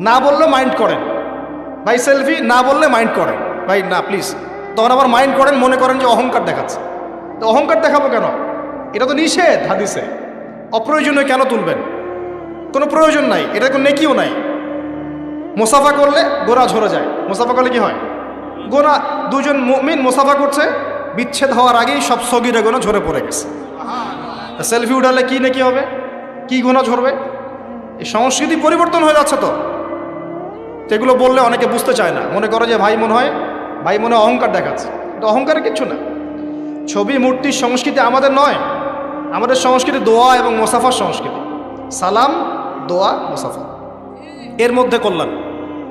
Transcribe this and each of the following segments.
না বললে মাইন্ড করেন, ভাই সেলফি না বললে মাইন্ড করেন, ভাই না প্লিজ, তখন আবার মাইন্ড করেন, মনে করেন যে অহংকার দেখাচ্ছে। তো অহংকার দেখাবো কেন? এটা তো নিষেধ হাদিসে। অপ্রয়োজনীয় কেন তুলবেন? কোনো প্রয়োজন নাই, এটা কোনো নেকিও নাই। মুসাফা করলে গোনা ঝরে যায়। মুসাফা করলে কি হয়? গোনা, দুজন মুমিন মুসাফা করছে, বিচ্ছেদ হওয়ার আগেই সব সগীরা গোনা ঝরে পড়ে গেছে। সেলফি উঠালে কি নাকি হবে? কি গোনা ঝরবে? এই সংস্কৃতি পরিবর্তন হয়ে যাচ্ছে তো। এগুলো বললে অনেকে বুঝতে চায় না, মনে করে যে ভাই মনে হয় অহংকার দেখাচ্ছে। কিন্তু অহংকারের কিচ্ছু না। ছবি মূর্তির সংস্কৃতি আমাদের নয়। আমাদের সংস্কৃতি দোয়া এবং মুসাফার সংস্কৃতি। সালাম, দোয়া, মুসাফা, এর মধ্যে কল্যাণ।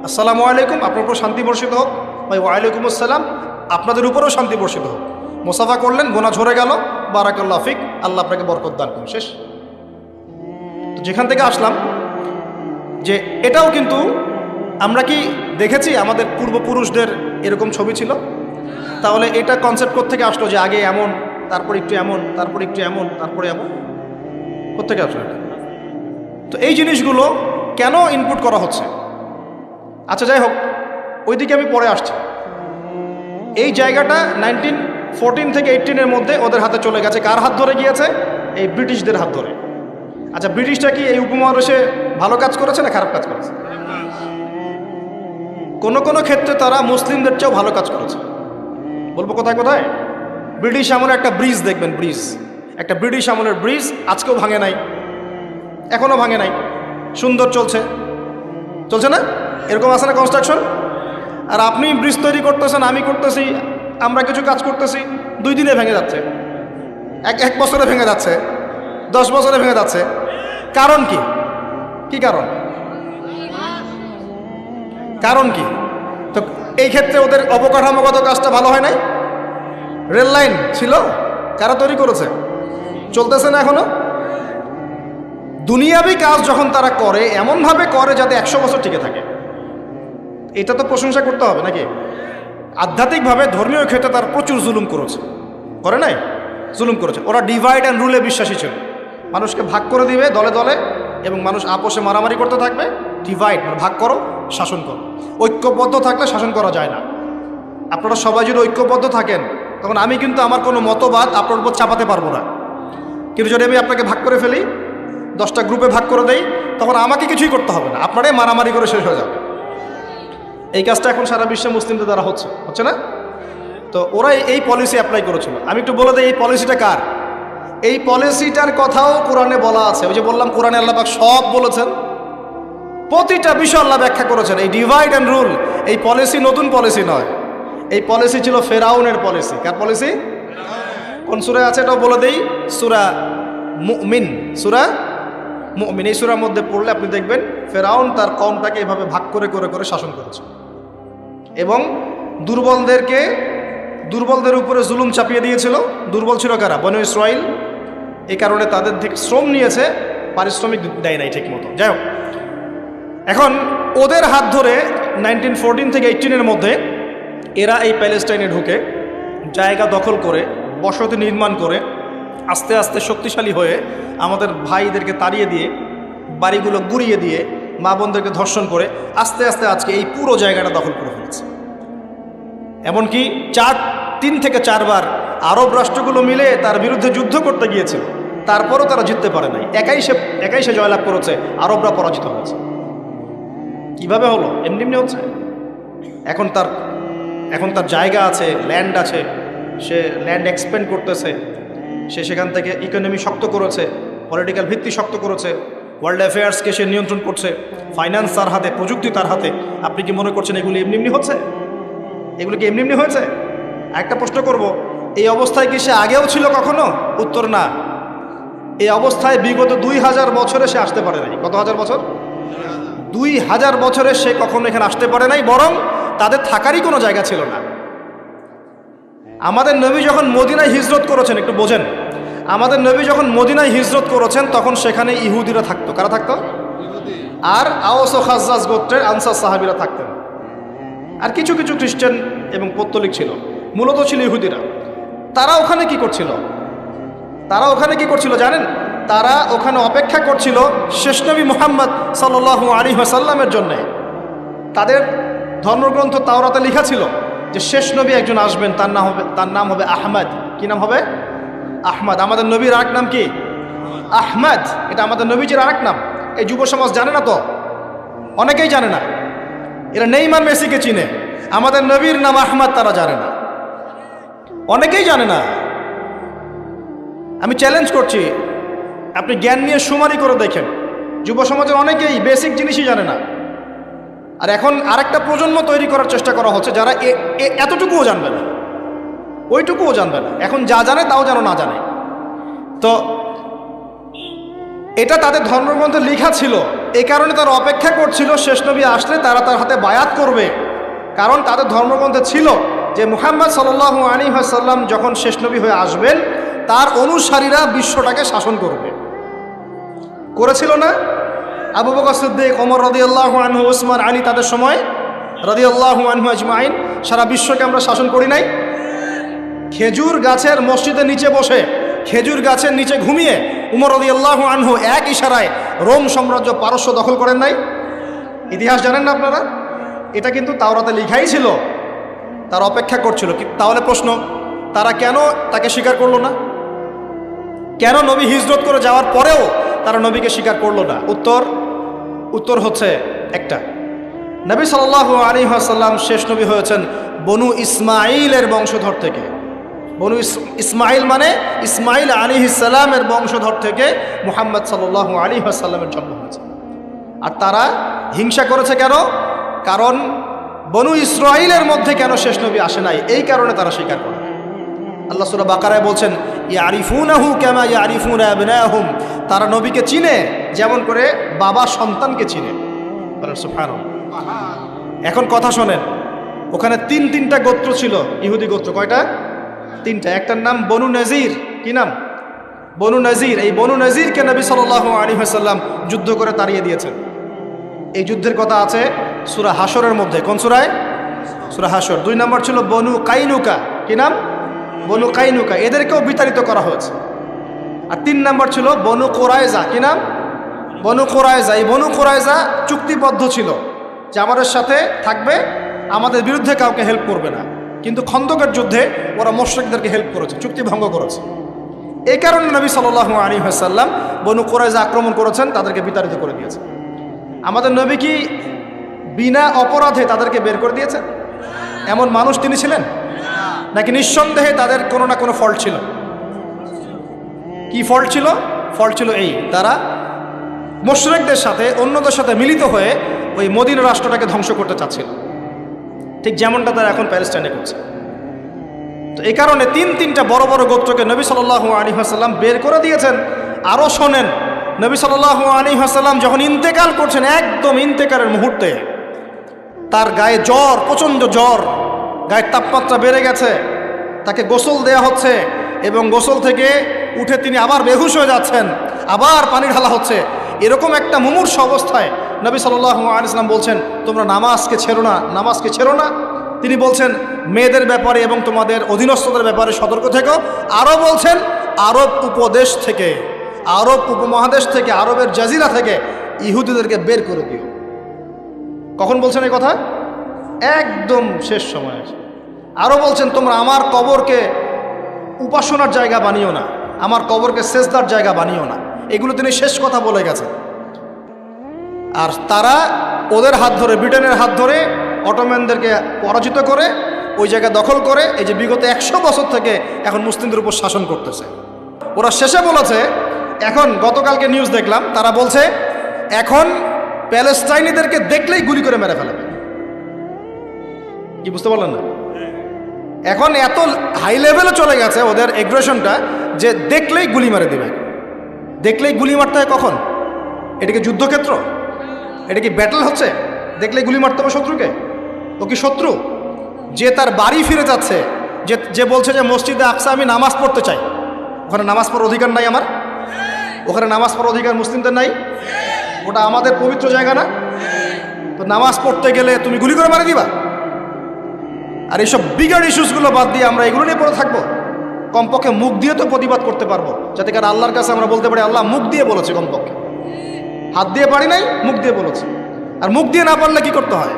আসসালামু আলাইকুম, আপনার উপর শান্তি বর্ষিত হোক। ভাই ওয়ালাইকুম আসসালাম, আপনাদের উপরেও শান্তি বর্ষিত হোক। মুসাফা করলেন, গোনা ঝরে গেল, বারাকাল্লাহ ফিক, আল্লাহ আপনাকে বরকত দান করুন, শেষ। তো যেখান থেকে আসলাম যে এটাও কিন্তু আমরা কি দেখেছি আমাদের পূর্বপুরুষদের এরকম ছবি ছিল? তাহলে এটা কনসেপ্ট কোত্থেকে আসলো যে আগে এমন, তারপর একটু এমন, তারপর একটু এমন, তারপরে এমন? কোত্থেকে আসলো এটা? তো এই জিনিসগুলো কেন ইনপুট করা হচ্ছে? আচ্ছা যাই হোক, ওইদিকে আমি পরে আসছি। এই জায়গাটা 1914 থেকে 18-এর মধ্যে ওদের হাতে চলে গেছে। কার হাত ধরে গিয়েছে? এই ব্রিটিশদের হাত ধরে। আচ্ছা, ব্রিটিশটা কি এই উপমহাদেশে ভালো কাজ করেছে না খারাপ কাজ করেছে? কোনো কোনো ক্ষেত্রে তারা মুসলিমদের চেয়েও ভালো কাজ করেছে। বলবো কোথায় কোথায়? ব্রিটিশ আমলের একটা ব্রিজ দেখবেন, একটা ব্রিটিশ আমলের ব্রিজ আজকেও ভাঙে নাই, এখনো ভাঙে নাই, সুন্দর চলছে না? এরকম আছে না কনস্ট্রাকশন? আর আপনি ব্রিজ তৈরি করতেছেন, আমি করতেছি, আমরা কিছু কাজ করতেছি, 2 দিনে ভেঙে যাচ্ছে, এক বছরে ভেঙে যাচ্ছে, 10 বছরে ভেঙে যাচ্ছে। কারণ কি? কি কারণ? কারণ কি? তো এই ক্ষেত্রে ওদের অবকাঠামোগত কাজটা ভালো হয় নাই? রেল লাইন ছিল, কারা তৈরি করেছে? চলতেছে না এখনো? দুনিয়াবি কাজ যখন তারা করে, এমনভাবে করে যাতে 100 বছর টিকে থাকে। এটা তো প্রশংসা করতে হবে নাকি? আধ্যাত্মিকভাবে ধর্মীয় ক্ষেত্রে তার প্রচুর জুলুম করেছে, করে নাই? জুলুম করেছে। ওরা ডিভাইড অ্যান্ড রুলে বিশ্বাসী ছিল। মানুষকে ভাগ করে দিবে দলে দলে, এবং মানুষ আপোষে মারামারি করতে থাকবে। ডিভাইড মানে ভাগ করো, শাসন করো। ঐক্যবদ্ধ থাকলে শাসন করা যায় না। আপনারা সবাই যদি ঐক্যবদ্ধ থাকেন, তখন আমি কিন্তু আমার কোনো মতবাদ আপনার উপর চাপাতে পারবো না। কিন্তু যদি আমি আপনাকে ভাগ করে ফেলি, 10টা গ্রুপে ভাগ করে দেই, তখন আমাকে কিছুই করতে হবে না, আপনারাই মারামারি করে শেষ হয়ে যাবে। এই কাজটা এখন সারা বিশ্বে মুসলিমদের দ্বারা হচ্ছে না? তো ওরা এই পলিসি অ্যাপ্লাই করেছিল। আমি একটু বলে দিই এই পলিসিটা কার। এই পলিসিটার কথাও কোরআনে বলা আছে। ওই যে বললাম, কোরআনে আল্লাহ পাক সব বলেছেন, প্রতিটা বিষয় আল্লাহ ব্যাখ্যা করেছেন। এই ডিভাইড অ্যান্ড রুল, এই পলিসি নতুন পলিসি নয়। এই পলিসি ছিল ফেরাউনের পলিসি। কার পলিসি? কোন সূরায় আছে এটাও বলে দেই, সূরা মুমিন। এই সূরার মধ্যে পড়লে আপনি দেখবেন ফেরাউন তার কওমটাকে এভাবে ভাগ করে করে করে শাসন করেছে, এবং দুর্বলদের উপরে জুলুম চাপিয়ে দিয়েছিল। দুর্বল ছিল কারা? বনী ইসরাইল। এই কারণে তাদের থেকে শ্রম নিয়েছে, পারিশ্রমিক দেয় নাই ঠিক মতো। যাই হোক, এখন ওদের হাত ধরে 1914 থেকে 18-এর মধ্যে এরা এই প্যালেস্টাইনে ঢুকে জায়গা দখল করে বসতি নির্মাণ করে আস্তে আস্তে শক্তিশালী হয়ে আমাদের ভাইদেরকে তাড়িয়ে দিয়ে, বাড়িগুলো গুড়িয়ে দিয়ে, মা বোনদেরকে ধর্ষণ করে আস্তে আস্তে আজকে এই পুরো জায়গাটা দখল করে ফেলেছে। এমনকি 3 থেকে 4 বার আরব রাষ্ট্রগুলো মিলে তার বিরুদ্ধে যুদ্ধ করতে গিয়েছিল, তারপরও তারা জিততে পারে নাই। একাই সে জয়লাভ করেছে, আরবরা পরাজিত হয়েছে। কিভাবে হলো? এমনি হচ্ছে। এখন তার জায়গা আছে, ল্যান্ড আছে, সে ল্যান্ড এক্সপেন্ড করতেছে, সে সেখান থেকে ইকোনমি শক্ত করেছে, পলিটিক্যাল ভিত্তি শক্ত করেছে, ওয়ার্ল্ড অ্যাফেয়ার্সকে সে নিয়ন্ত্রণ করছে, ফাইন্যান্স তার হাতে, প্রযুক্তি তার হাতে। আপনি কি মনে করছেন এগুলি এমনি হচ্ছে? এগুলো কি এমনি হয়েছে? একটা প্রশ্ন করব, এই অবস্থায় কি সে আগেও ছিল কখনো? উত্তর না। এই অবস্থায় বিগত 2000 বছরে সে আসতে পারে নাই। কত হাজার বছর? 2000 বছরে সে কখনো এখানে আসতে পারে নাই, বরং তাদের থাকারই কোনো জায়গা ছিল না। আমাদের নবী যখন মদিনায় হিজরত করেছেন, একটু বোঝেন, আমাদের নবী যখন মদিনায় হিজরত করেছেন তখন সেখানে ইহুদিরা থাকতো। কারা থাকতো? আর আওস ও খাজ্জাজ গোত্রের আনসার সাহাবীরা থাকতেন, আর কিছু কিছু খ্রিস্টান এবং পৌত্তলিক ছিল, মূলত ছিল ইহুদিরা। তারা ওখানে কি করছিল জানেন? তারা ওখানে অপেক্ষা করছিল শেষ নবী মুহাম্মদ সাল্লাল্লাহু আলাইহি ওয়াসাল্লামের জন্য। তাদের ধর্মগ্রন্থ তাওরাতে লেখা ছিল যে শেষ নবী একজন আসবেন, তার নাম হবে আহমদ। কি নাম হবে? আহমদ। আমাদের নবীর আরেক নাম কি? আহমদ। এটা আমাদের নবীজির আরেক নাম। এই যুব সমাজ জানে না তো, অনেকেই জানে না। এরা নেইমার মেসিকে চিনে, আমাদের নবীর নাম আহমদ তারা জানে না, অনেকেই জানে না। আমি চ্যালেঞ্জ করছি, আপনি জ্ঞান নিয়ে সুমারি করে দেখেন, যুব সমাজের অনেকেই বেসিক জিনিসই জানে না। আর এখন আরেকটা প্রজন্ম তৈরি করার চেষ্টা করা হচ্ছে যারা এতটুকুও জানবে না, ওইটুকুও জানবে না। এখন যা জানে তাও যেন না জানে। তো এটা তাদের ধর্মগ্রন্থে লেখা ছিল, এই কারণে তারা অপেক্ষা করছিল শেষ নবী আসলে তারা তার হাতে বায়াত করবে। কারণ তাদের ধর্মগ্রন্থে ছিল যে মুহাম্মদ সাল্লাল্লাহু আলাইহি ওয়াসাল্লাম যখন শেষ নবী হয়ে আসবেন তার অনুসারীরা বিশ্বটাকে শাসন করবে। করেছিল না? আবু বকর সিদ্দিক, ওমর রাদিয়াল্লাহু আনহু, উসমান, আলী, তাদের সময় রাদিয়াল্লাহু আনহু আজমাইন সারা বিশ্বকে আমরা শাসন করি নাই? খেজুর গাছের মসজিদের নিচে বসে, খেজুর গাছের নিচে ঘুমিয়ে উমর রাদিয়াল্লাহু আনহু এক ইশারায় রোম সাম্রাজ্য পারস্য দখল করেন নাই? ইতিহাস জানেন না আপনারা? এটা কিন্তু তাওরাতে লেখাই ছিল, তারা অপেক্ষা করছিল। তাহলে প্রশ্ন, তারা কেন তাকে স্বীকার করলো না? কেন নবী হিজরত করে যাওয়ার পরেও তারা নবীকে স্বীকার করলো না? উত্তর হচ্ছে একটা, নবী সাল্লাল্লাহু আলাইহি ওয়াসাল্লাম শেষ নবী হয়েছেন বনু ইসমাইলের বংশধর থেকে। বনু ইসমাইল মানে ইসমাইল আলাইহিস সালামের বংশধর থেকে মুহাম্মদ সাল্লাল্লাহু আলাইহি ওয়াসাল্লামের জন্ম হয়েছে। আর তারা হিংসা করেছে কেন? কারণ বনু ইসরাইলের মধ্যে কেন শেষ নবী আসে নাই, এই কারণে তারা স্বীকার করে। আল্লাহ সূরা বাকারায় বলছেন ইয়ারিফুনাহু কামা ইয়ারিফুনা আবনাহুম, তারা নবীকে চিনে যেমন করে বাবা সন্তানকে চিনে। সুবহানাল্লাহ। এখন কথা শোনেন, ওখানে তিনটা গোত্র ছিল, ইহুদি গোত্র। কয়টা? তিনটা। একটার নাম বনু নজির। কি নাম? বনু নজির। এই বনু নজিরকে নবী সাল্লাল্লাহু আলাইহি ওয়াসাল্লাম যুদ্ধ করে তাড়িয়ে দিয়েছেন। এই যুদ্ধের কথা আছে সূরা হাশরের মধ্যে। কোন সূরায়? সূরা হাশর। 2 নম্বর ছিল বনু কাইনুকা। কি নাম? বনু কাইনুকা। এদেরকেও বিতাড়িত করা হয়েছে। আর 3 নম্বর ছিল বনু কোরাইজা। কি নাম? বনু কোরাইজা। এই বনু কোরাইজা চুক্তিবদ্ধ ছিল যে আমাদের সাথে থাকবে, আমাদের বিরুদ্ধে কাউকে হেল্প করবে না। কিন্তু খন্দকের যুদ্ধে ওরা মুশরিকদেরকে হেল্প করেছে, চুক্তি ভঙ্গ করেছে। এই কারণে নবী সাল্লাল্লাহু আলাইহি ওয়াসাল্লাম বনু কোরাইজা আক্রমণ করেছেন, তাদেরকে বিতাড়িত করে দিয়েছেন। আমাদের নবী কি বিনা অপরাধে তাদেরকে বের করে দিয়েছেন? এমন মানুষ তিনি ছিলেন? নাকি নিঃসন্দেহে তাদের কোনো না কোনো ফল্ট ছিল? কি ফল্ট ছিল? ফল্ট ছিল এই, তারা মুশরিকদের সাথে, অন্যদের সাথে মিলিত হয়ে ওই মদিনা রাষ্ট্রটাকে ধ্বংস করতে চাচ্ছিল, ঠিক যেমনটা তারা এখন প্যালেস্টাইনে করছে। তো এই কারণে তিনটা বড় বড় গোত্রকে নবী সাল্লাল্লাহু আলাইহি ওয়াসাল্লাম বের করে দিয়েছেন। আরও শোনেন, নবী সাল্লাল্লাহু আলাইহি ওয়াসাল্লাম যখন ইন্তেকাল করছেন, একদম ইন্তেকালের মুহূর্তে তার গায়ে জ্বর, প্রচণ্ড জ্বর, গায়ের তাপমাত্রা বেড়ে গেছে, তাকে গোসল দেয়া হচ্ছে এবং গোসল থেকে উঠে তিনি আবার বেহুশ হয়ে যাচ্ছেন, আবার পানি ঢালা হচ্ছে। এরকম একটা মুমূর্ষ অবস্থায় নবী সাল্লাল্লাহু আলাইহি ওয়াসাল্লাম বলছেন, তোমরা নামাজকে ছেড়ো না, নামাজকে ছেড়ো না। তিনি বলছেন মেয়েদের ব্যাপারে এবং তোমাদের অধীনস্থদের ব্যাপারে সতর্ক থেকো। আরও বলছেন আরব উপদেশ থেকে, আরব উপমহাদেশ থেকে, আরবের জাজিরা থেকে ইহুদিদেরকে বের করে দিও। কখন বলছেন এই কথা? একদম শেষ সময়। আরও বলছেন তোমরা আমার কবরকে উপাসনার জায়গা বানিও না, আমার কবরকে সেজদার জায়গা বানিও না। এগুলো তিনি শেষ কথা বলে গেছেন। আর তারা ওদের হাত ধরে, ব্রিটেনের হাত ধরে অটোম্যানদেরকে পরাজিত করে ওই জায়গা দখল করে এই যে বিগত 100 বছর থেকে এখন মুসলিমদের উপর শাসন করতেছে। ওরা শেষে বলেছে, এখন গতকালকে নিউজ দেখলাম, তারা বলছে এখন প্যালেস্টাইনিদেরকে দেখলেই গুলি করে মেরে ফেলবে। কি বুঝতে পারলেন না? এখন এত হাই লেভেলে চলে গেছে ওদের এগ্রেশনটা যে দেখলেই গুলি মারে দেবে। দেখলেই গুলি মারতে হয় কখন? এটা কি যুদ্ধক্ষেত্র? এটা কি ব্যাটল হচ্ছে? দেখলেই গুলি মারতে হবে শত্রুকে? ও কি শত্রু? যে তার বাড়ি ফিরে যাচ্ছে, যে বলছে যে মসজিদে আকসা আমি নামাজ পড়তে চাই, ওখানে নামাজ পড়ার অধিকার নাই আমার? ওখানে নামাজ পড়ার অধিকার মুসলিমদের নাই? ওটা আমাদের পবিত্র জায়গা না? তো নামাজ পড়তে গেলে তুমি গুলি করে মারে দিবা? আর এইসব বিগার ইস্যুসগুলো বাদ দিয়ে আমরা এগুলো নিয়ে পড়ে থাকবো? কমপক্ষে মুখ দিয়ে তো প্রতিবাদ করতে পারবো, যাতে কারণ আল্লাহর কাছে আমরা বলতে পারি আল্লাহ মুখ দিয়ে বলেছে। কমপক্ষে হাত দিয়ে পারি নাই, মুখ দিয়ে বলেছে। আর মুখ দিয়ে না পারলে কি করতে হয়?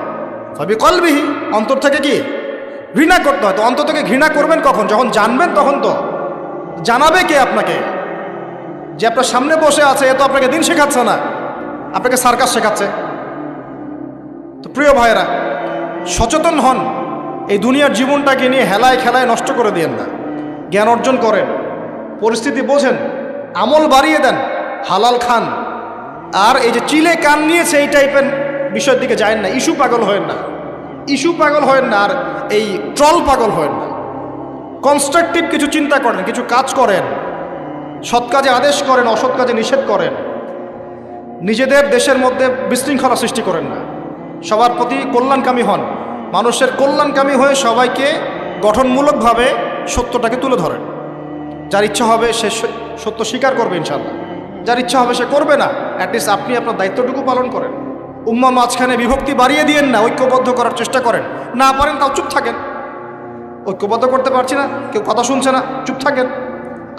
ফাবিকলবিহি, অন্তর থেকে কি ঘৃণা করতে হয়। তো অন্তর থেকে ঘৃণা করবেন কখন? যখন জানবেন তখন। তো জানাবে কে আপনাকে? যে আপনার সামনে বসে আছে, এ তো আপনাকে দিন শেখাচ্ছে না, আপনাকে সার্কাস শেখাচ্ছে। তো প্রিয় ভাইয়েরা, সচেতন হন, এই দুনিয়ার জীবনটাকে নিয়ে হেলায় খেলায় নষ্ট করে দিয়েন না। জ্ঞান অর্জন করেন, পরিস্থিতি বোঝেন, আমল বাড়িয়ে দেন, হালাল খান। আর এই যে চিলে কান নিয়েছে এই টাইপের বিষয়ের দিকে যায়েন না। ইস্যু পাগল হয়েন না, ইস্যু পাগল হয়েন না, আর এই ট্রল পাগল হয়েন না। কনস্ট্রাকটিভ কিছু চিন্তা করেন, কিছু কাজ করেন, সৎ কাজে আদেশ করেন, অসৎ কাজে নিষেধ করেন। নিজেদের দেশের মধ্যে বিশৃঙ্খলা সৃষ্টি করেন না, সবার প্রতি কল্যাণকামী হন। মানুষের কল্যাণকামী হয়ে সবাইকে গঠনমূলকভাবে সত্যটাকে তুলে ধরেন। যার ইচ্ছা হবে সে সত্য স্বীকার করবে ইনশাল্লাহ, যার ইচ্ছা হবে সে করবে না। অ্যাটলিস্ট আপনি আপনার দায়িত্বটুকু পালন করেন। উম্মার মাঝখানে বিভক্তি বাড়িয়ে দিয়েন না, ঐক্যবদ্ধ করার চেষ্টা করেন। না পারেন তাও চুপ থাকেন। ঐক্যবদ্ধ করতে পারছি না, কেউ কথা শুনছে না, চুপ থাকেন।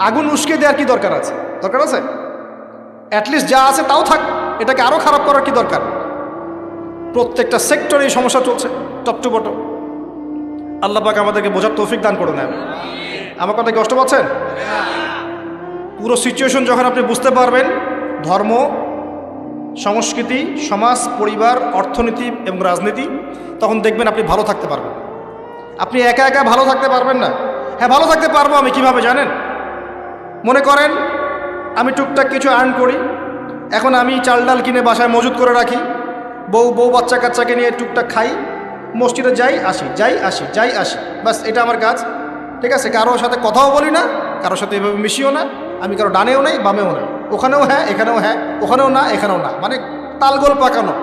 আগুন উস্কে দেওয়ার কি দরকার আছে? দরকার আছে? অ্যাটলিস্ট যা আছে তাও থাক, এটাকে আরও খারাপ করার কি দরকার? প্রত্যেকটা সেক্টরে এই সমস্যা চলছে, টপ টু বটম। আল্লাহ পাক আমাদেরকে বোঝার তৌফিক দান করে নেন। আমার কথা কি কষ্ট পাচ্ছেন? পুরো সিচুয়েশন যখন আপনি বুঝতে পারবেন, ধর্ম, সংস্কৃতি, সমাজ, পরিবার, অর্থনীতি এবং রাজনীতি, তখন দেখবেন আপনি ভালো থাকতে পারবেন। আপনি একা একা ভালো থাকতে পারবেন না। হ্যাঁ, ভালো থাকতে পারবো আমি কিভাবে জানেন? মনে করেন আমি টুকটাক কিছু আর্ন করি, এখন আমি চাল ডাল কিনে বাসায় মজুত করে রাখি, বউ বাচ্চা কাচ্চাকে নিয়ে টুকটাক খাই, মসজিদে যাই আসি, যাই আসি, যাই আসি, বাস এটা আমার কাজ। ঠিক আছে, কারোর সাথে কথাও বলি না, কারোর সাথে এভাবে মিশিও না। আমি কারো ডানেও নেই, বামেও নেই, ওখানেও হ্যাঁ, এখানেও হ্যাঁ, ওখানেও না, এখানেও না, মানে তালগোল পাকানো।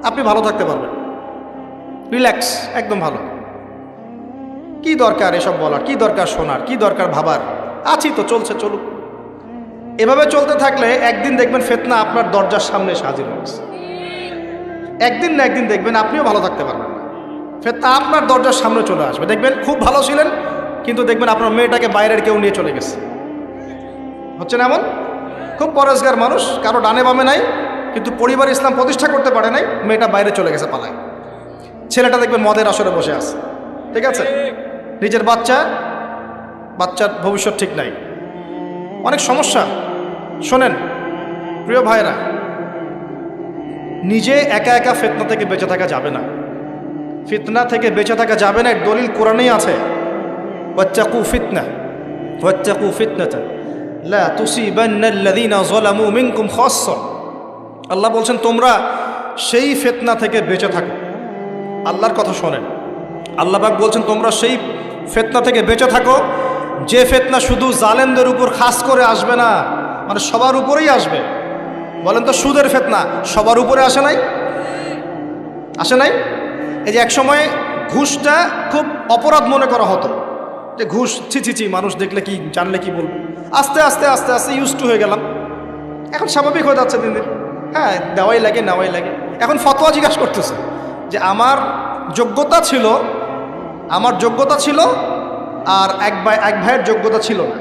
আপনি ভালো থাকতে পারবেন, রিল্যাক্স, একদম ভালো। কি দরকার এসব বলার, কি দরকার শোনার, কি দরকার ভাবার? আছি তো, চলছে, চলুক। এভাবে চলতে থাকলে একদিন দেখবেন ফিতনা আপনার দরজার সামনে এসে হাজির হচ্ছে। একদিন না একদিন দেখবেন আপনিও ভালো থাকতে পারবেন না, ফিতনা আপনার দরজার সামনে চলে আসবে। দেখবেন খুব ভালো ছিলেন, কিন্তু দেখবেন আপনার মেয়েটাকে বাইরের কেউ নিয়ে চলে গেছে। হচ্ছে না এমন? খুব পরেশগার মানুষ, কারো ডানে বামে নাই, কিন্তু পরিবার ইসলাম প্রতিষ্ঠা করতে পারে নাই, মেয়েটা বাইরে চলে গেছে পালায়। ছেলেটা দেখবেন মদের আসরে বসে আছে। ঠিক আছে, নিজের বাচ্চার ভবিষ্যৎ ঠিক নাই, অনেক সমস্যা। শোনেন প্রিয় ভাইরা, নিজে একা একা ফিতনা থেকে বেঁচে থাকা যাবে না। ফিতনা থেকে বেঁচে থাকা যাবে না, দলিল কোরআনেই আছে, ওয়াত্তাকু ফিতনা ওয়াত্তাকু ফিতনাতান লা তুসিবান্নাল্লাযীনা যালামু মিনকুম খাসসা। আল্লাহ বলছেন তোমরা সেই ফিতনা থেকে বেঁচে থাকো। আল্লাহর কথা শোনেন, আল্লাহ পাক বলছেন তোমরা সেই ফিতনা থেকে বেঁচে থাকো, যে ফিতনা শুধু জালেমদের উপর খাস করে আসবে না, মানে সবার উপরেই আসবে। বলেন তো, সুদের ফিতনা সবার উপরে আসে নাই? আসে নাই? এই যে এক সময় ঘুষটা খুব অপরাধ মনে করা হতো, যে ঘুষ ছি, মানুষ দেখলে কি, জানলে কি বলবো। আস্তে আস্তে আস্তে আস্তে ইউজ টু হয়ে গেলাম, এখন স্বাভাবিক হয়ে যাচ্ছে দিন দিন। হ্যাঁ, দেওয়াই লাগে, নেওয়াই লাগে। এখন ফতোয়া জিজ্ঞাসা করতেছে যে আমার যোগ্যতা ছিল আর এক ভাইয়ের যোগ্যতা ছিল না,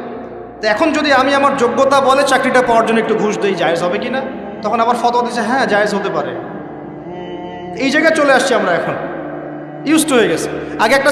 তো এখন যদি আমি আমার যোগ্যতা বলে চাকরিটা পাওয়ার জন্য একটু ঘুষ দিই, জায়েজ হবে কি না? তখন আবার ফতোয়া দিচ্ছে হ্যাঁ জায়েজ হতে পারে। এই জায়গায় চলে আসছি আমরা, এখন ইউজ টু হয়ে গেছে। আগে একটা